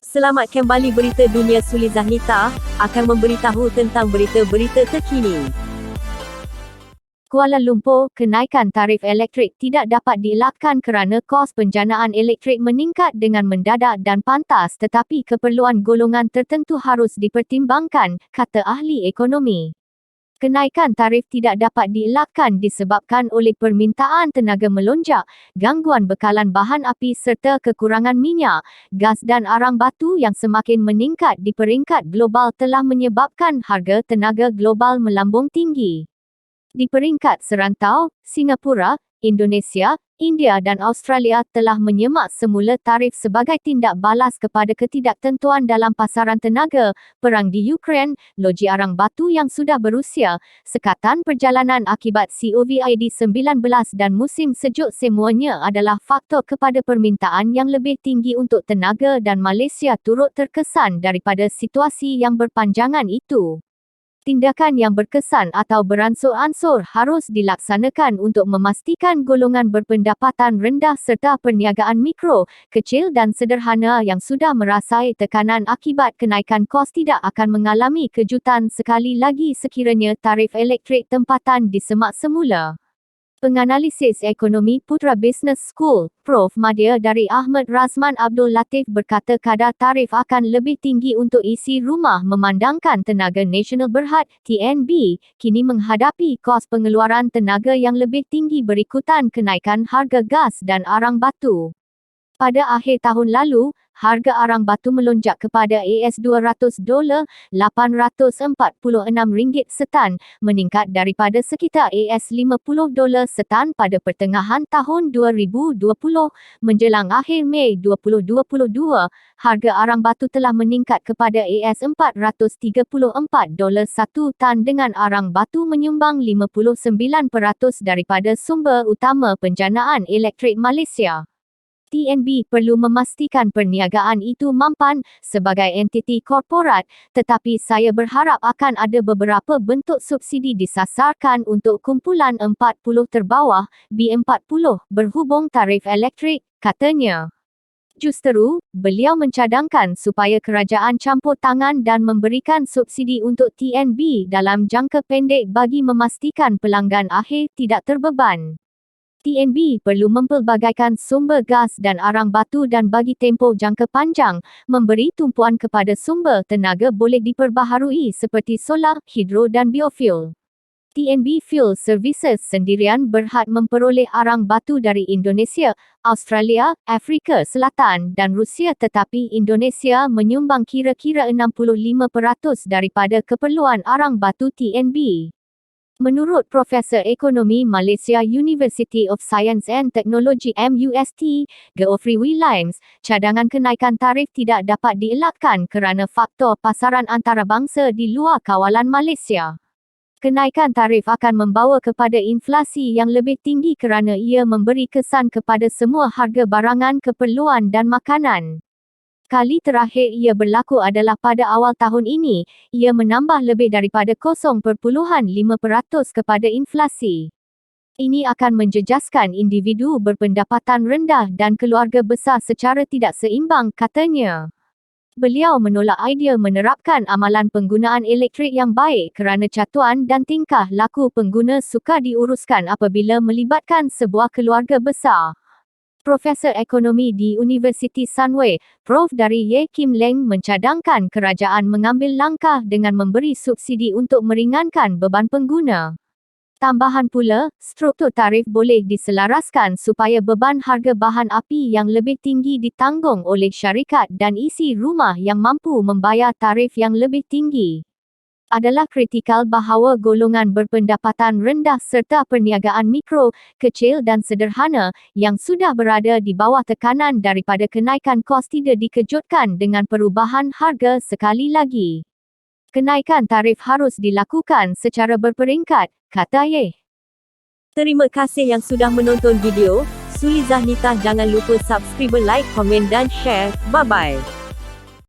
Selamat kembali berita dunia. Suli Zahnita akan memberitahu tentang berita-berita terkini. Kuala Lumpur, kenaikan tarif elektrik tidak dapat dielakkan kerana kos penjanaan elektrik meningkat dengan mendadak dan pantas, tetapi keperluan golongan tertentu harus dipertimbangkan, kata ahli ekonomi. Kenaikan tarif tidak dapat dielakkan disebabkan oleh permintaan tenaga melonjak, gangguan bekalan bahan api serta kekurangan minyak, gas dan arang batu yang semakin meningkat di peringkat global telah menyebabkan harga tenaga global melambung tinggi. Di peringkat serantau, Singapura, Indonesia, India dan Australia telah menyemak semula tarif sebagai tindak balas kepada ketidaktentuan dalam pasaran tenaga, perang di Ukraine, loji arang batu yang sudah berusia, sekatan perjalanan akibat COVID-19 dan musim sejuk. Semuanya adalah faktor kepada permintaan yang lebih tinggi untuk tenaga dan Malaysia turut terkesan daripada situasi yang berpanjangan itu. Tindakan yang berkesan atau beransur-ansur harus dilaksanakan untuk memastikan golongan berpendapatan rendah serta perniagaan mikro, kecil dan sederhana yang sudah merasai tekanan akibat kenaikan kos tidak akan mengalami kejutan sekali lagi sekiranya tarif elektrik tempatan disemak semula. Penganalisis ekonomi Putra Business School, Prof. Madya dari Ahmad Razman Abdul Latif berkata kadar tarif akan lebih tinggi untuk isi rumah memandangkan Tenaga Nasional Berhad, TNB, kini menghadapi kos pengeluaran tenaga yang lebih tinggi berikutan kenaikan harga gas dan arang batu. Pada akhir tahun lalu, harga arang batu melonjak kepada $200, RM846 setan, meningkat daripada sekitar $50 setan pada pertengahan tahun 2020. Menjelang akhir Mei 2022, harga arang batu telah meningkat kepada $434 satu tan dengan arang batu menyumbang 59% daripada sumber utama penjanaan elektrik Malaysia. TNB perlu memastikan perniagaan itu mampan sebagai entiti korporat, tetapi saya berharap akan ada beberapa bentuk subsidi disasarkan untuk kumpulan 40 terbawah, B40, berhubung tarif elektrik, katanya. Justeru, beliau mencadangkan supaya kerajaan campur tangan dan memberikan subsidi untuk TNB dalam jangka pendek bagi memastikan pelanggan akhir tidak terbeban. TNB perlu mempelbagaikan sumber gas dan arang batu dan bagi tempoh jangka panjang, memberi tumpuan kepada sumber tenaga boleh diperbaharui seperti solar, hidro dan biofuel. TNB Fuel Services sendirian berhad memperoleh arang batu dari Indonesia, Australia, Afrika Selatan dan Rusia, tetapi Indonesia menyumbang kira-kira 65% daripada keperluan arang batu TNB. Menurut Profesor Ekonomi Malaysia University of Science and Technology MUST, Geoffrey Williams, cadangan kenaikan tarif tidak dapat dielakkan kerana faktor pasaran antarabangsa di luar kawalan Malaysia. Kenaikan tarif akan membawa kepada inflasi yang lebih tinggi kerana ia memberi kesan kepada semua harga barangan keperluan dan makanan. Kali terakhir ia berlaku adalah pada awal tahun ini, ia menambah lebih daripada 0.5% kepada inflasi. Ini akan menjejaskan individu berpendapatan rendah dan keluarga besar secara tidak seimbang, katanya. Beliau menolak idea menerapkan amalan penggunaan elektrik yang baik kerana catuan dan tingkah laku pengguna sukar diuruskan apabila melibatkan sebuah keluarga besar. Profesor Ekonomi di Universiti Sunway, Prof. dari Ye Kim Leng mencadangkan kerajaan mengambil langkah dengan memberi subsidi untuk meringankan beban pengguna. Tambahan pula, struktur tarif boleh diselaraskan supaya beban harga bahan api yang lebih tinggi ditanggung oleh syarikat dan isi rumah yang mampu membayar tarif yang lebih tinggi. Adalah kritikal bahawa golongan berpendapatan rendah serta perniagaan mikro, kecil dan sederhana yang sudah berada di bawah tekanan daripada kenaikan kos tidak dikejutkan dengan perubahan harga sekali lagi. Kenaikan tarif harus dilakukan secara berperingkat, kata Ye. Terima kasih yang sudah menonton video. Suli Zahnita, jangan lupa subscribe, like, komen dan share. Bye-bye.